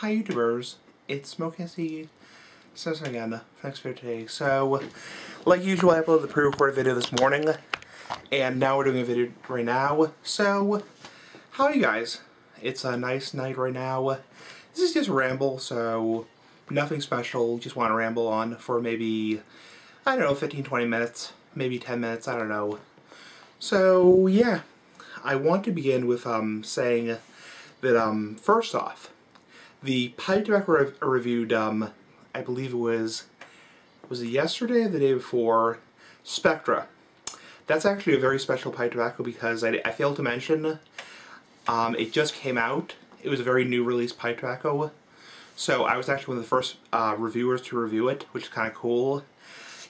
Hi YouTubers, it's Smoke says again, thanks for today. So, like usual, I uploaded the pre-recorded video this morning, and now we're doing a video right now. So, how are you guys? It's a nice night right now. This is just Ramble, so nothing special, just want to ramble on for maybe, I don't know, 15-20 minutes, maybe 10 minutes, I don't know. So, yeah, I want to begin with saying that, first off, the pipe tobacco I reviewed, I believe it was it yesterday or the day before, Spectra. That's actually a very special pipe tobacco because I failed to mention, it just came out. It was a very new release pipe tobacco. So I was actually one of the first reviewers to review it, which is kind of cool.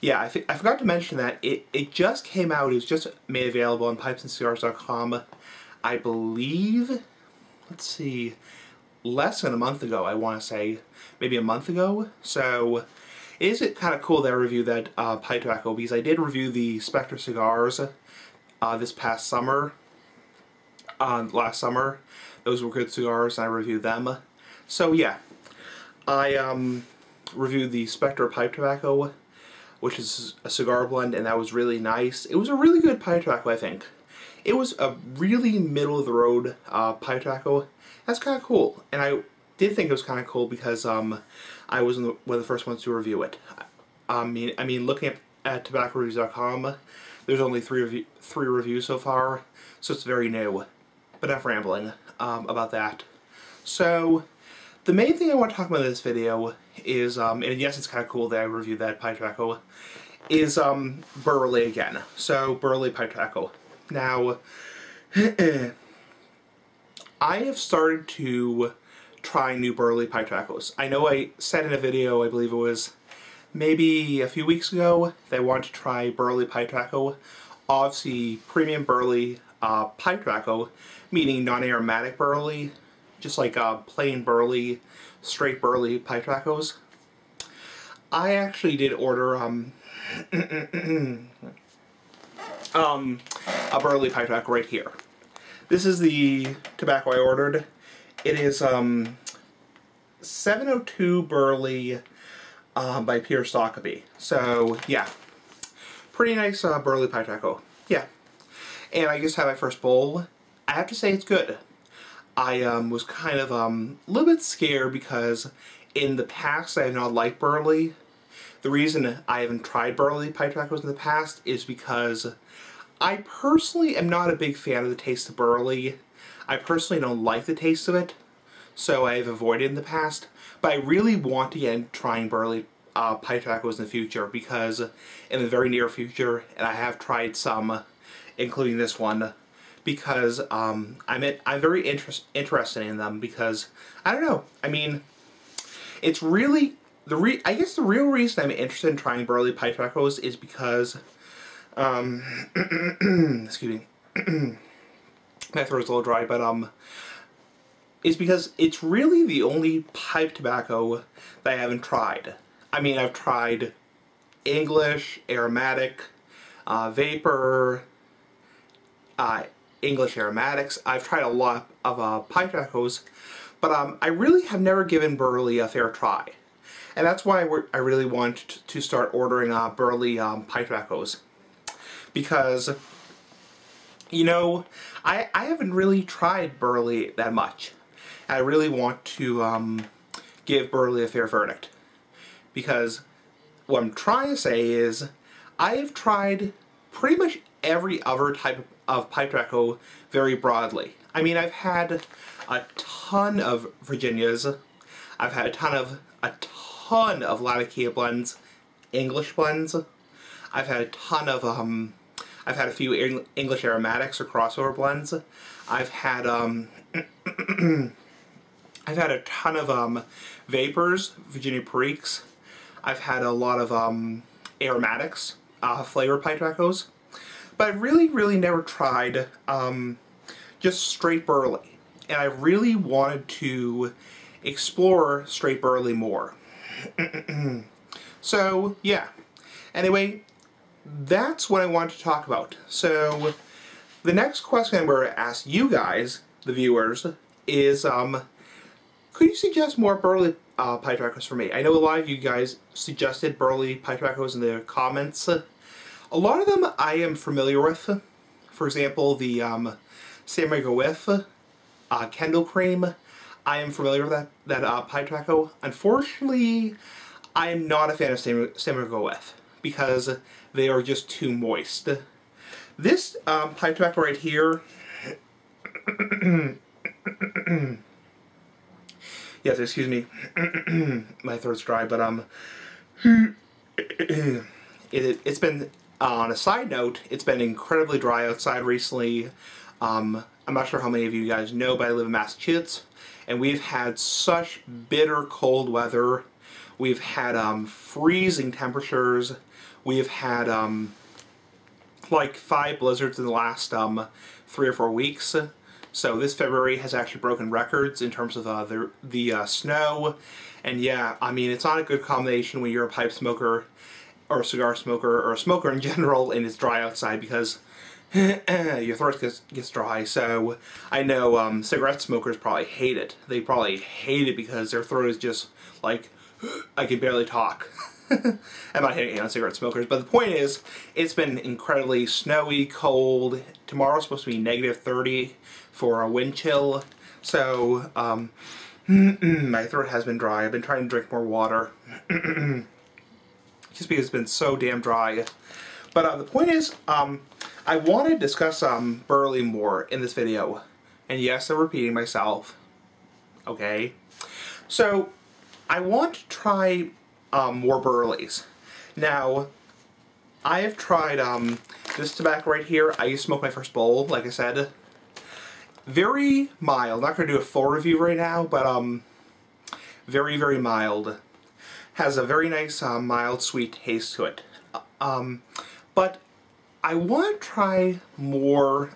Yeah, I forgot to mention that it just came out. It was just made available on pipesandscigars.com, I believe, let's see, less than a month ago, I want to say. Maybe a month ago. So, is it kind of cool that I reviewed that pipe tobacco, because I did review the Spectra cigars this past summer, last summer. Those were good cigars, and I reviewed them. So yeah, I reviewed the Spectra pipe tobacco, which is a cigar blend, and that was really nice. It was a really good pipe tobacco, I think. It was a really middle-of-the-road pipe tobacco. That's kind of cool, and I did think it was kind of cool because I was one of the first ones to review it. I mean, looking at tobaccoreviews.com, there's only three reviews so far, so it's very new. But enough rambling about that. So, the main thing I want to talk about in this video is, and yes, it's kind of cool that I reviewed that pipe tobacco, is Burley again. So, Burley pipe tobacco. Now, I have started to try new Burley pipe tobaccos. I know I said in a video, I believe it was maybe a few weeks ago, that I wanted to try Burley pipe tobacco. Obviously, premium Burley pipe tobacco, meaning non-aromatic Burley, just like plain Burley, straight Burley pipe tobaccos. I actually did order a Burley pipe tobacco right here. This is the tobacco I ordered. It is 702 Burley by Peter Stockeby. So yeah, pretty nice Burley pipe tobacco. Yeah, and I just had my first bowl. I have to say it's good. I was kind of a little bit scared because in the past I have not liked Burley. The reason I haven't tried Burley pipe tobaccos in the past is because I personally am not a big fan of the taste of Burley. I personally don't like the taste of it, so I've avoided it in the past. But I really want to get into trying Burley pipe tobaccos in the future, because in the very near future, and I have tried some, including this one, because I'm very interested in them, because, I don't know, I mean, it's really, I guess the real reason I'm interested in trying Burley pipe tobaccos is because, excuse me, my throat's a little dry, but, is because it's really the only pipe tobacco that I haven't tried. I mean, I've tried English, aromatic, vapor, English aromatics. I've tried a lot of pipe tobaccos, but I really have never given Burley a fair try. And that's why I really want to start ordering Burley pipe tobaccos. Because, you know, I haven't really tried Burley that much. I really want to give Burley a fair verdict. Because what I'm trying to say is, I have tried pretty much every other type of pipe tobacco very broadly. I mean, I've had a ton of Virginias. I've had a ton of Latakia blends, English blends. I've had a ton of I've had a few English aromatics or crossover blends. I've had I've had a ton of vapors, Virginia Periques. I've had a lot of aromatics, flavor pipe tobaccos. But I've really never tried just straight Burley. And I really wanted to explore straight Burley more. So, yeah. Anyway, that's what I wanted to talk about. So, the next question I'm going to ask you guys, the viewers, is could you suggest more Burley pipe tobaccos for me? I know a lot of you guys suggested Burley pipe tobaccos in the comments. A lot of them I am familiar with. For example, the Samurai Go With Kendall Cream. I am familiar with that pipe tobacco. Unfortunately, I am not a fan of Samurai Go With because they are just too moist. This pipe tobacco right here, yes, excuse me, my throat's dry, but it's been, on a side note, it's been incredibly dry outside recently. I'm not sure how many of you guys know, but I live in Massachusetts, and we've had such bitter cold weather. We've had freezing temperatures. We've had like 5 blizzards in the last 3 or 4 weeks. So this February has actually broken records in terms of the snow. And yeah, I mean, it's not a good combination when you're a pipe smoker or a cigar smoker or a smoker in general and it's dry outside, because your throat gets dry. So I know cigarette smokers probably hate it. They probably hate it because their throat is just like, I can barely talk. I'm not hitting on cigarette smokers, but the point is, it's been incredibly snowy, cold. Tomorrow's supposed to be -30 for a wind chill. So, my throat has been dry. I've been trying to drink more water. Just because it's been so damn dry. But the point is, I want to discuss Burley more in this video. And yes, I'm repeating myself. Okay? So, I want to try more Burleys. Now, I have tried this tobacco right here. I used to smoke my first bowl, like I said. Very mild. Not going to do a full review right now, but very, very mild. Has a very nice mild, sweet taste to it. But I want to try more,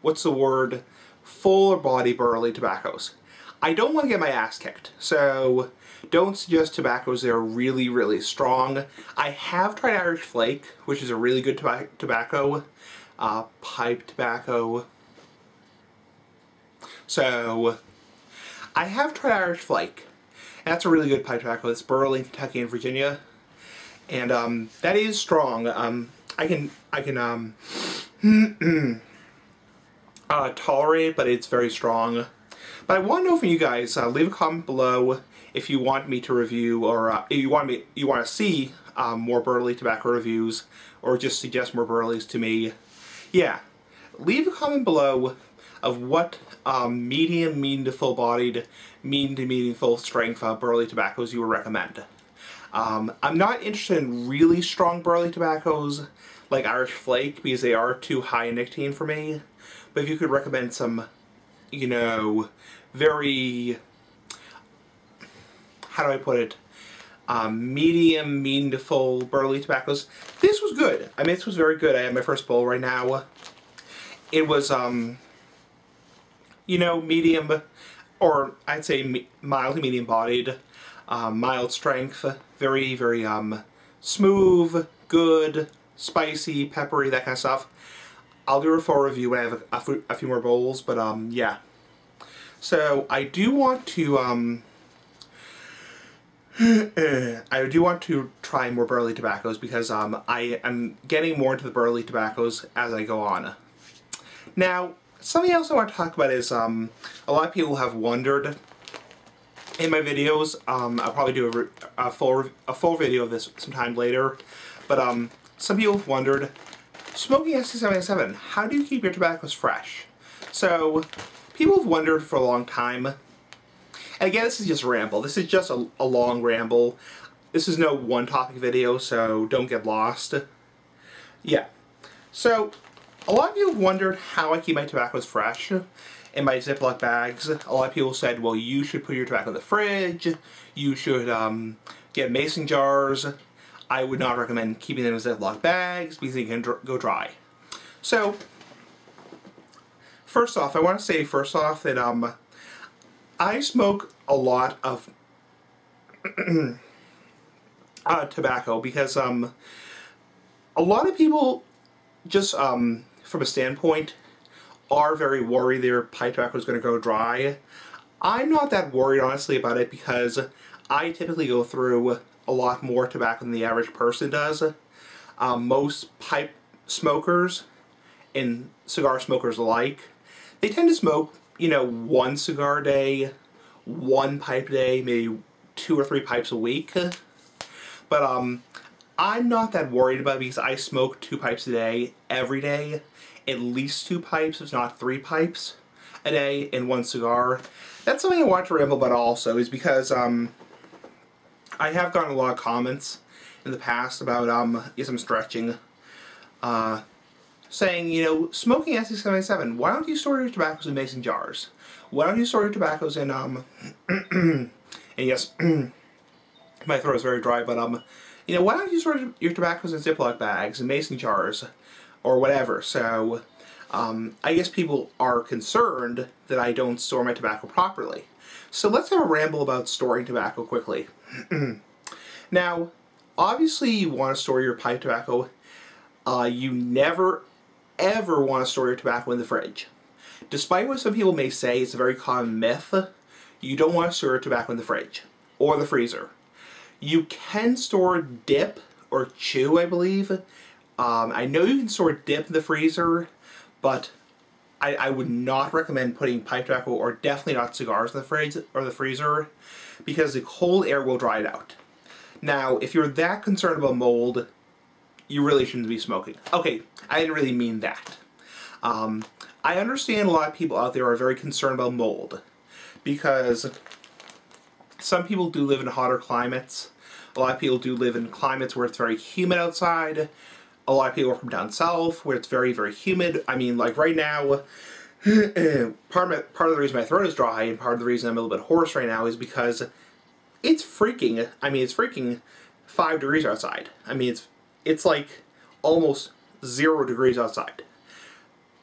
what's the word, fuller body Burley tobaccos. I don't want to get my ass kicked, so don't suggest tobaccos that are really, really strong. I have tried Irish Flake, which is a really good tobacco, pipe tobacco. So, I have tried Irish Flake, and that's a really good pipe tobacco. It's Burley, Kentucky, and Virginia, and that is strong. I can tolerate it, but it's very strong. But I want to know from you guys. Leave a comment below if you want me to review, or if you want to see more Burley tobacco reviews, or just suggest more Burleys to me. Yeah, leave a comment below of what medium to full-bodied, medium to medium full strength Burley tobaccos you would recommend. I'm not interested in really strong Burley tobaccos like Irish Flake because they are too high in nicotine for me. But if you could recommend some, you know, very, how do I put it, medium to full Burley tobaccos. This was good. I mean, this was very good. I had my first bowl right now. It was, you know, medium, or I'd say mild to medium bodied, mild strength, very, very smooth, good, spicy, peppery, that kind of stuff. I'll do a full review when I have a few more bowls, but yeah. So I do want to try more Burley tobaccos because I am getting more into the Burley tobaccos as I go on. Now, something else I want to talk about is a lot of people have wondered in my videos. I'll probably do a full video of this sometime later, but some people have wondered, smoking SC77, how do you keep your tobaccos fresh? So, people have wondered for a long time. And again, this is just a ramble. This is just a long ramble. This is no one-topic video, so don't get lost. Yeah. So, a lot of people have wondered how I keep my tobaccos fresh in my Ziploc bags. A lot of people said, well, you should put your tobacco in the fridge. You should get mason jars. I would not recommend keeping them in Ziploc bags because they can go dry. So, first off, I want to say that I smoke a lot of tobacco because a lot of people just from a standpoint are very worried their pipe tobacco is going to go dry. I'm not that worried, honestly, about it because I typically go through a lot more tobacco than the average person does. Most pipe smokers and cigar smokers alike, they tend to smoke, you know, 1 cigar a day, 1 pipe a day, maybe 2 or 3 pipes a week. But I'm not that worried about it because I smoke 2 pipes a day every day, at least 2 pipes, if not 3 pipes a day in 1 cigar. That's something I want to ramble about also, is because I have gotten a lot of comments in the past about yes, I'm stretching, saying, you know, smoking SC77, why don't you store your tobaccos in mason jars? Why don't you store your tobaccos in and yes, my throat is very dry, but you know, why don't you store your tobaccos in Ziploc bags and mason jars or whatever? So I guess people are concerned that I don't store my tobacco properly. So let's have a ramble about storing tobacco quickly. Now, obviously you want to store your pipe tobacco. You never, ever want to store your tobacco in the fridge. Despite what some people may say, it's a very common myth, you don't want to store your tobacco in the fridge or the freezer. You can store dip or chew, I believe. I know you can store dip in the freezer, but I would not recommend putting pipe tobacco, or definitely not cigars, in the fridge or the freezer, because the cold air will dry it out. Now, if you're that concerned about mold, you really shouldn't be smoking. Okay, I didn't really mean that. I understand a lot of people out there are very concerned about mold, because some people do live in hotter climates. A lot of people do live in climates where it's very humid outside. A lot of people are from down south where it's very, very humid. I mean, like right now, part of the reason my throat is dry and part of the reason I'm a little bit hoarse right now is because it's freaking 5 degrees outside. I mean, it's like almost 0 degrees outside.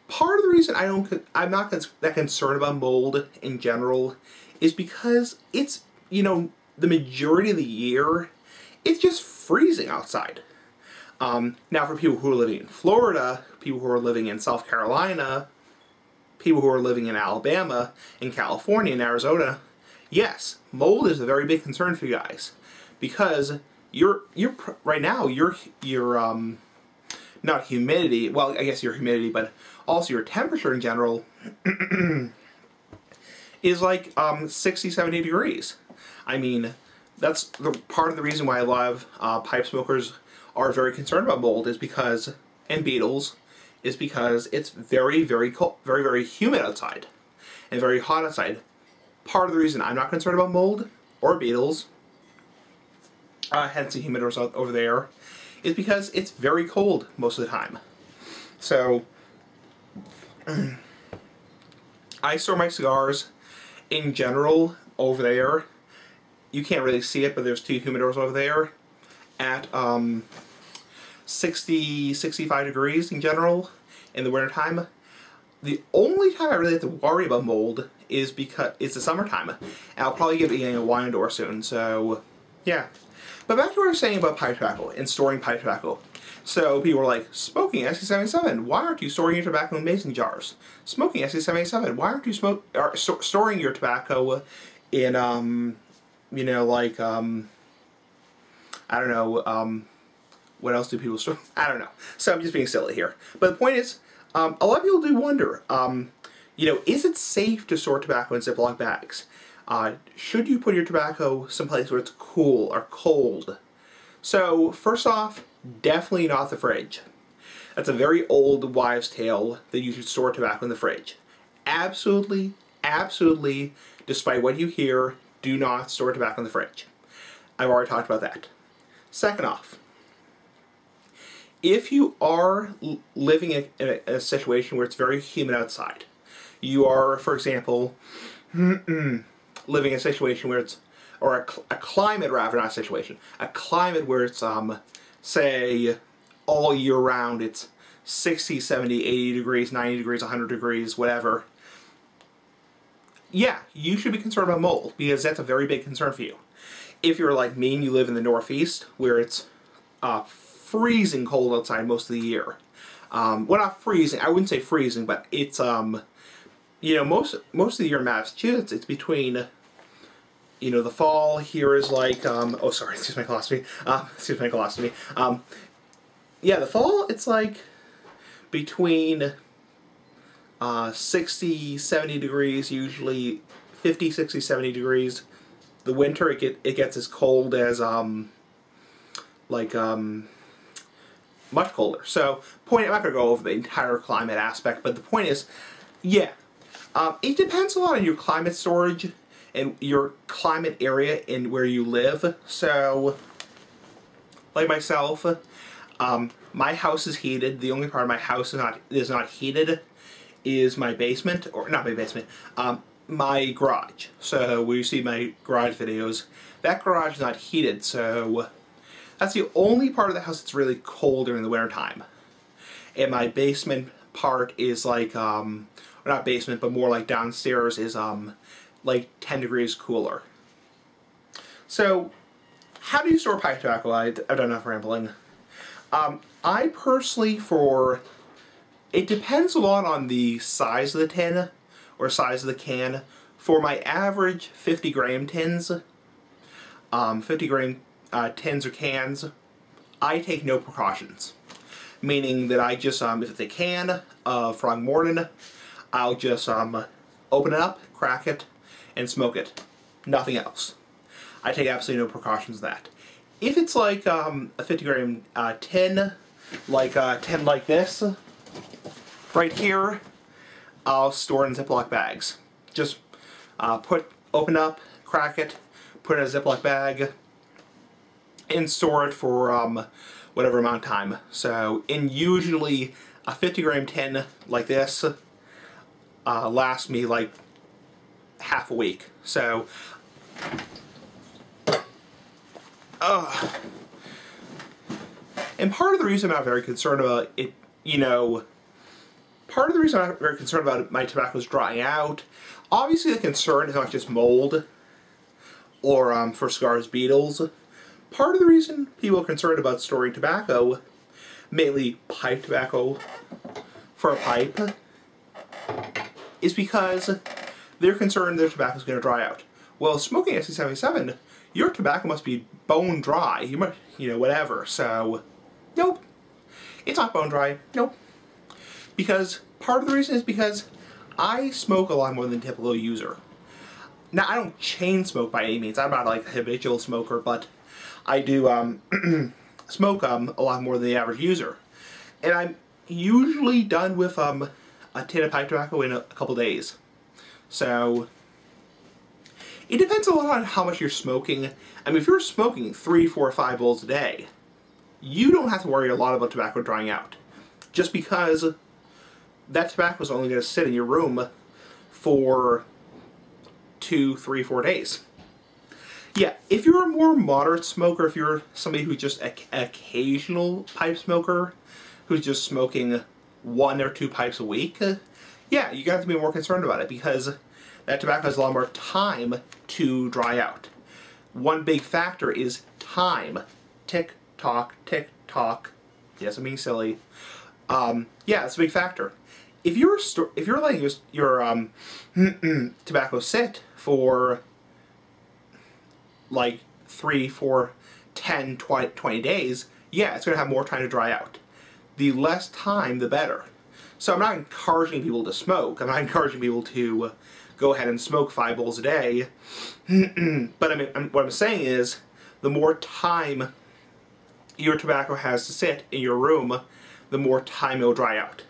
Part of the reason I'm not that concerned about mold in general is because it's, you know, the majority of the year, it's just freezing outside. Now for people who are living in Florida, people who are living in South Carolina, people who are living in Alabama, in California, and Arizona, yes, mold is a very big concern for you guys, because right now your not humidity, well, I guess your humidity, but also your temperature in general is like 60, 70 degrees. I mean, that's part of the reason why a lot of pipe smokers are very concerned about mold, is because, and beetles, is because it's very, very cold, very, very humid outside, and very hot outside. Part of the reason I'm not concerned about mold or beetles, hence the humid result over there, is because it's very cold most of the time. So, I store my cigars, in general, over there. You can't really see it, but there's 2 humidors over there at 60, 65 degrees in general in the wintertime. The only time I really have to worry about mold is because it's the summertime, and I'll probably be getting a wine door soon, so yeah. But back to what I was saying about pipe tobacco and storing pipe tobacco. So people were like, smoking SC77, why aren't you storing your tobacco in mason jars? Smoking SC77, why aren't you storing your tobacco in, you know, like, I don't know, what else do people store? I don't know. So I'm just being silly here. But the point is, a lot of people do wonder, you know, is it safe to store tobacco in Ziploc bags? Should you put your tobacco someplace where it's cool or cold? So, first off, definitely not the fridge. That's a very old wives' tale that you should store tobacco in the fridge. Absolutely, absolutely, despite what you hear, do not store tobacco in the fridge. I've already talked about that. Second off, if you are living in a situation where it's very humid outside, you are, for example, living in a situation where it's, or a climate rather, not a situation, a climate where it's, say, all year round, it's 60, 70, 80 degrees, 90 degrees, 100 degrees, whatever. Yeah, you should be concerned about mold, because that's a very big concern for you. If you're like me and you live in the Northeast, where it's freezing cold outside most of the year. Well, not freezing, I wouldn't say freezing, but it's, you you know, most of the year in Massachusetts, it's between, you know, the fall here is like, oh, sorry, excuse my colostomy. Yeah, the fall, it's like between 60, 70 degrees, usually 50, 60, 70 degrees. The winter, it gets as cold as, much colder. So, I'm not going to go over the entire climate aspect, but the point is, yeah, it depends a lot on your climate storage and your climate area and where you live. So, like myself, my house is heated. The only part of my house is not heated is my basement, or not my basement, my garage. So, where you see my garage videos, that garage is not heated, so that's the only part of the house that's really cold during the winter time. And my basement part is like, or not basement, but more like downstairs is like 10 degrees cooler. So, how do you store pipe tobacco? I've done enough rambling. I personally, it depends a lot on the size of the tin, or size of the can. For my average 50 gram tins, 50 gram tins or cans, I take no precautions. Meaning that I just, if it's a can of Frog Morton, I'll just open it up, crack it, and smoke it. Nothing else. I take absolutely no precautions with that. If it's like a 50 gram tin, like a tin like this, right here, I'll store it in Ziploc bags. Just open up, crack it, put it in a Ziploc bag, and store it for whatever amount of time. So, and usually a 50 gram tin like this lasts me like half a week. So, and part of the reason I'm not very concerned about it, you know, part of the reason I'm not very concerned about my tobacco's drying out, obviously the concern is not just mold or for cigars beetles. Part of the reason people are concerned about storing tobacco, mainly pipe tobacco for a pipe, is because they're concerned their tobacco is going to dry out. Well, smoking SC77, your tobacco must be bone dry. You might, you know, whatever. So, nope. It's not bone dry. Nope. Because part of the reason is because I smoke a lot more than a typical user. Now, I don't chain smoke by any means. I'm not like a habitual smoker, but I do smoke a lot more than the average user. And I'm usually done with a tin of pipe tobacco in a couple days. So, it depends a lot on how much you're smoking. I mean, if you're smoking 3, 4, 5 bowls a day, you don't have to worry a lot about tobacco drying out. Just because that tobacco is only going to sit in your room for 2, 3, 4 days. Yeah, if you're a more moderate smoker, if you're somebody who's just an occasional pipe smoker, who's just smoking 1 or 2 pipes a week, yeah, you have to be more concerned about it because that tobacco has a lot more time to dry out. One big factor is time. Tick tock, tick tock. Yes, I'm being silly. Yeah, it's a big factor. If you're letting your tobacco sit for like 3, 4, 10, 20 days, yeah, it's going to have more time to dry out. The less time, the better. So I'm not encouraging people to smoke. I'm not encouraging people to go ahead and smoke 5 bowls a day. But I mean, what I'm saying is, the more time your tobacco has to sit in your room, the more time it will dry out.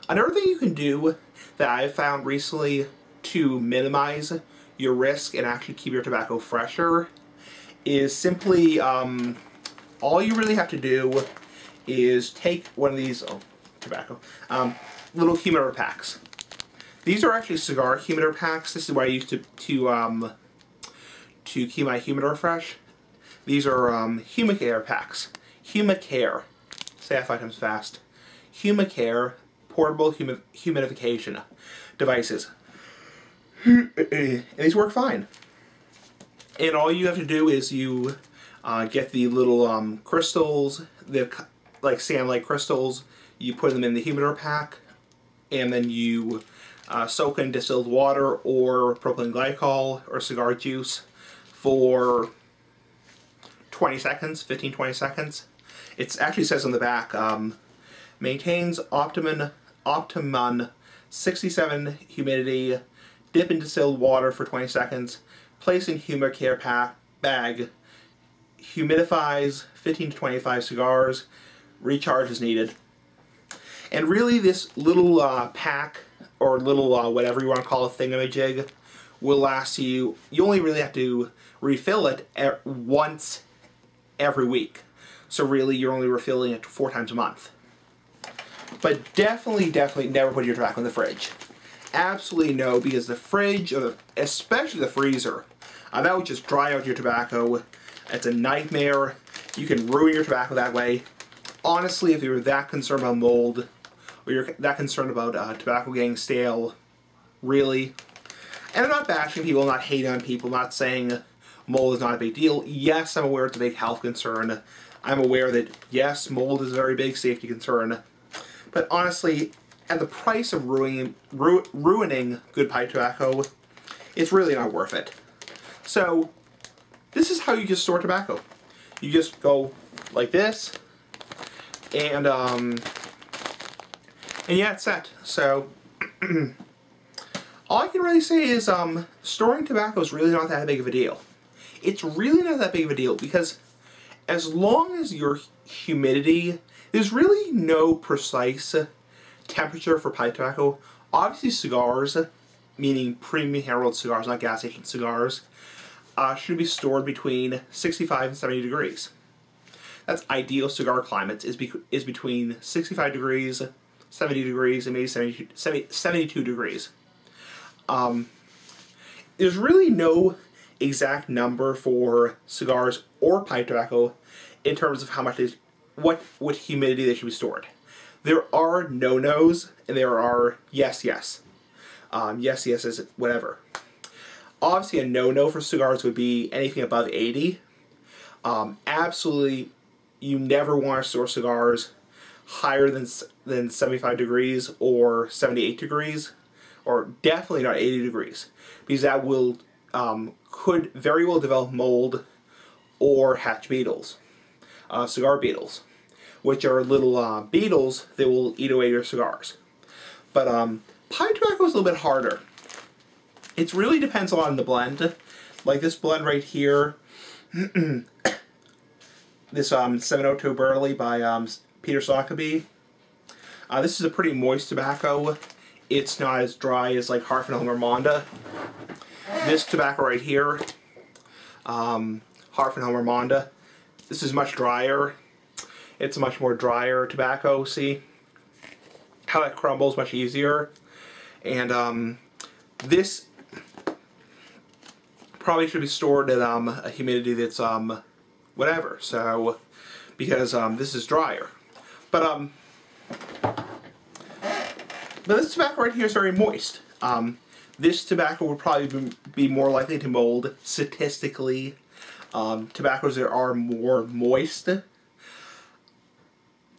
Another thing you can do that I've found recently to minimize your risk and actually keep your tobacco fresher is simply, all you really have to do is take one of these, little humidor packs. These are actually cigar humidor packs. This is what I use to keep my humidor fresh. These are Humicare packs. Humicare. Say that 5 times fast. Humicare portable humidification devices. And these work fine. And all you have to do is you get the little crystals, like sand-like crystals. You put them in the humidor pack, and then you soak in distilled water or propylene glycol or cigar juice for 20 seconds, 15-20 seconds. It actually says on the back, maintains optimum 67 humidity, dip in distilled water for 20 seconds, place in humidor care bag, humidifies 15 to 25 cigars, recharge as needed. And really this little pack, or little whatever you want to call it, thingamajig, will last you, you only really have to refill it once every week. So really you're only refilling it 4 times a month. But definitely never put your tobacco in the fridge. Absolutely no, because the fridge, or especially the freezer, that would just dry out your tobacco. It's a nightmare. You can ruin your tobacco that way. Honestly, if you're that concerned about mold, or you're that concerned about tobacco getting stale, really. And I'm not bashing people, I'm not hating on people, I'm not saying mold is not a big deal. Yes, I'm aware it's a big health concern. I'm aware that, yes, mold is a very big safety concern. But honestly, at the price of ruining good pipe tobacco, it's really not worth it. So, this is how you just store tobacco. You just go like this, and yeah, it's set. So, all I can really say is storing tobacco is really not that big of a deal. It's really not that big of a deal because as long as your humidity, there's really no precise temperature for pipe tobacco. Obviously cigars, meaning premium hand-rolled cigars, not gas station cigars, should be stored between 65 and 70 degrees. That's ideal cigar climates, is between 65 degrees, 70 degrees, and maybe 72 degrees. There's really no exact number for cigars or pipe tobacco in terms of how much what humidity they should be stored. There are no-nos and there are yes yes. Yes yes is whatever. Obviously a no-no for cigars would be anything above 80. Absolutely, you never want to store cigars higher than 75 degrees or 78 degrees, or definitely not 80 degrees, because that will could very well develop mold or hatch beetles, cigar beetles, which are little beetles that will eat away your cigars. But pipe tobacco is a little bit harder. It really depends a lot on the blend. Like this blend right here, this 702 Burley by Peter Sockeby. This is a pretty moist tobacco. It's not as dry as like Harfenheimer Monda. This tobacco right here, Harfenheimer Monda, this is much drier. It's a much more drier tobacco. See how it crumbles much easier. And this probably should be stored at a humidity that's whatever. So because this is drier. But this tobacco right here is very moist. This tobacco would probably be more likely to mold statistically. Tobaccos that are more moist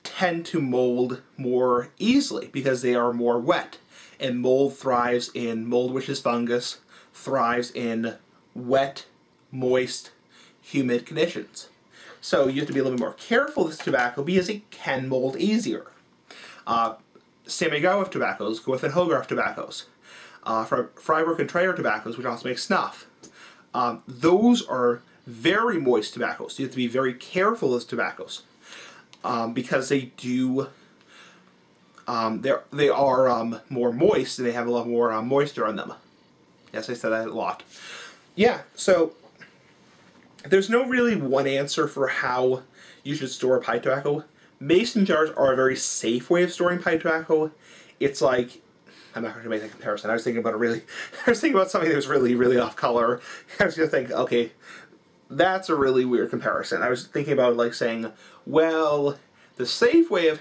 tend to mold more easily because they are more wet. And mold thrives in, mold which is fungus, thrives in wet, moist, humid conditions. So you have to be a little bit more careful with this tobacco because it can mold easier. Same may go with tobaccos, go with Hogarth tobaccos. From Freiburg and Trayer tobaccos, which also make snuff. Those are very moist tobaccos. So you have to be very careful with tobaccos because they do. They are more moist and they have a lot more moisture on them. Yes, I said that a lot. Yeah, so there's no really one answer for how you should store pipe tobacco. Mason jars are a very safe way of storing pipe tobacco. It's like, I'm not going to make that comparison. I was thinking about something that was really off color. I was going to think, okay, that's a really weird comparison. I was thinking about like saying, well, the safe way of,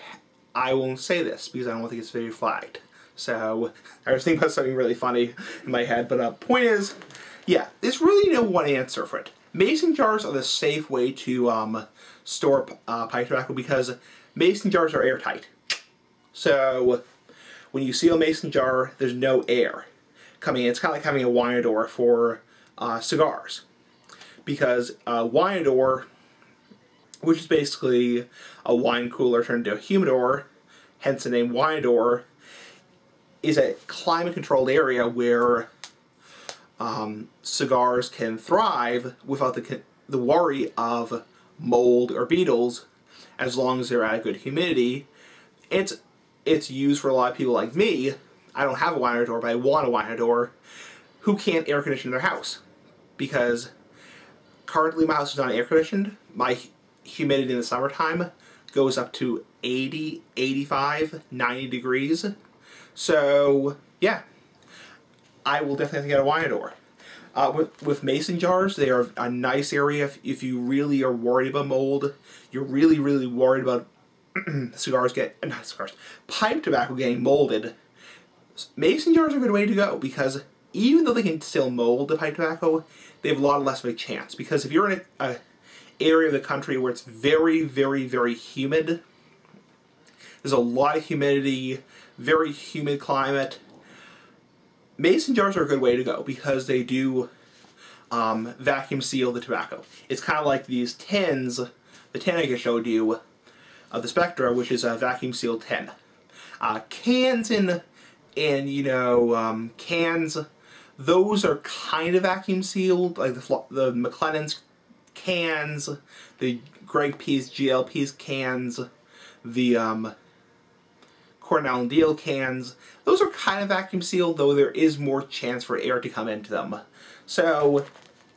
I won't say this because I don't think it's video flagged. So I was thinking about something really funny in my head. But point is, yeah, there's really no one answer for it. Mason jars are the safe way to store pipe tobacco because mason jars are airtight. So when you seal a mason jar, there's no air coming in. It's kind of like having a wine door for cigars. Because a wine door, which is basically a wine cooler turned into a humidor, hence the name wine door, is a climate-controlled area where cigars can thrive without the worry of mold or beetles, as long as they're at a good humidity. It's used for a lot of people like me. I don't have a wine door, but I want a wine door, who can't air condition their house. Because currently my house is not air conditioned. My humidity in the summertime goes up to 80, 85, 90 degrees. So, yeah, I will definitely get a wine door. With mason jars, they are a nice area if you really are worried about mold. You're really, really worried about pipe tobacco getting molded. Mason jars are a good way to go, because even though they can still mold the pipe tobacco, they have a lot less of a chance. Because if you're in an area of the country where it's very, very, very humid, there's a lot of humidity, very humid climate, mason jars are a good way to go, because they do vacuum seal the tobacco. It's kind of like these tins, the tin I just showed you of the Spectra, which is a vacuum sealed tin. Cans and you know, cans, those are kind of vacuum sealed, like the McLennan's cans, the Greg P's GLP's cans, the Cornell and Deal cans. Those are kind of vacuum sealed, though there is more chance for air to come into them. So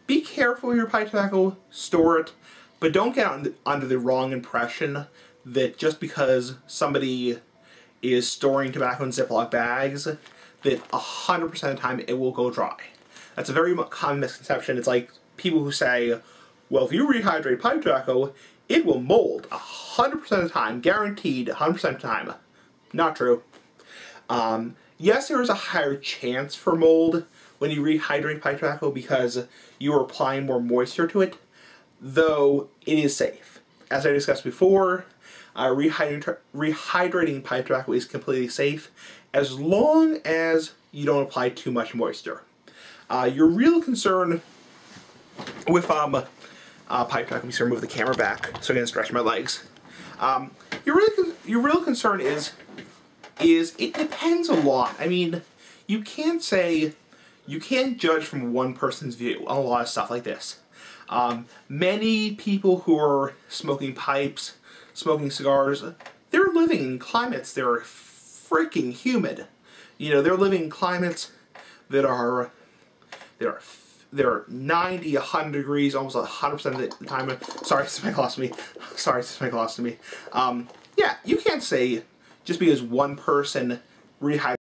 be careful with your pipe tobacco, store it, but don't get under the wrong impression that just because somebody is storing tobacco in Ziploc bags, that 100% of the time it will go dry. That's a very common misconception. It's like people who say, well, if you rehydrate pipe tobacco, it will mold 100% of the time, guaranteed 100% of the time. Not true. Yes, there is a higher chance for mold when you rehydrate pipe tobacco because you are applying more moisture to it, though it is safe. As I discussed before, rehydrating pipe tobacco is completely safe as long as you don't apply too much moisture. Your real concern with pipe tobacco, let me sort of move the camera back so I can stretch my legs. Your real concern is it depends a lot. I mean, you can't judge from one person's view on a lot of stuff like this. Many people who are smoking pipes, smoking cigars, they're living in climates that are freaking humid. You know, they're living in climates that are 90, 100 degrees, almost 100% of the time. Sorry, this is my colostomy. Sorry, this is my colostomy. Yeah, you can't say just because one person rehydrates